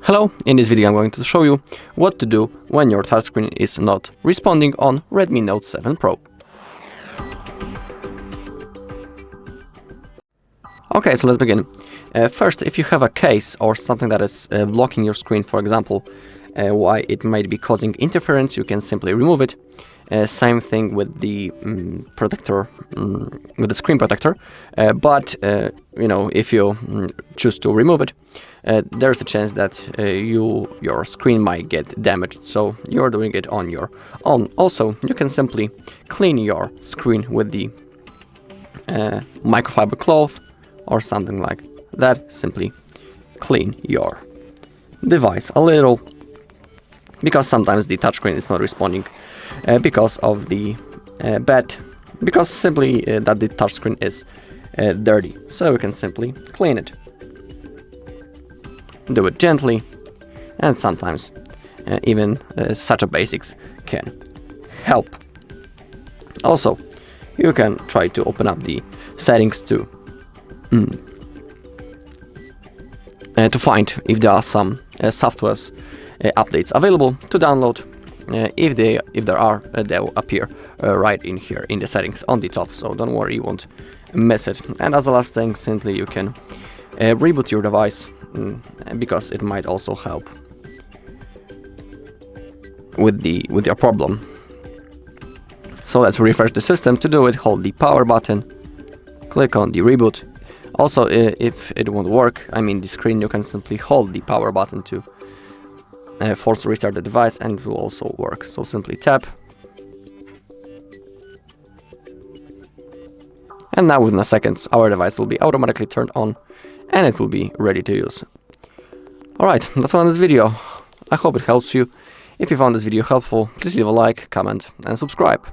Hello, in this video I'm going to show you what to do when your touchscreen is not responding on Redmi Note 7 Pro. Okay, so let's begin. First, if you have a case or something that is blocking your screen, for example, why it might be causing interference, you can simply remove it. Same thing with the protector, with the screen protector. But if you choose to remove it, there's a chance that your screen might get damaged. So you're doing it on your own. Also, you can simply clean your screen with the microfiber cloth or something like that. Simply clean your device a little, because sometimes the touchscreen is not responding because of the because simply that the touchscreen is dirty. So we can simply clean it. Do it gently, and sometimes even such a basics can help. Also, you can try to open up the settings to find if there are some softwares updates available to download. If there are, they'll appear right in here in the settings on the top, so don't worry, you won't miss it. And as a last thing, simply you can reboot your device, because it might also help with your problem. So let's refresh the system. To do it, hold the power button, click on the reboot. Also, if it won't work, the screen, you can simply hold the power button to force restart the device, and it will also work. So simply tap, and now within a second our device will be automatically turned on and it will be ready to use. Alright, that's all in this video. I hope it helps you. If you found this video helpful, please leave a like, comment and subscribe.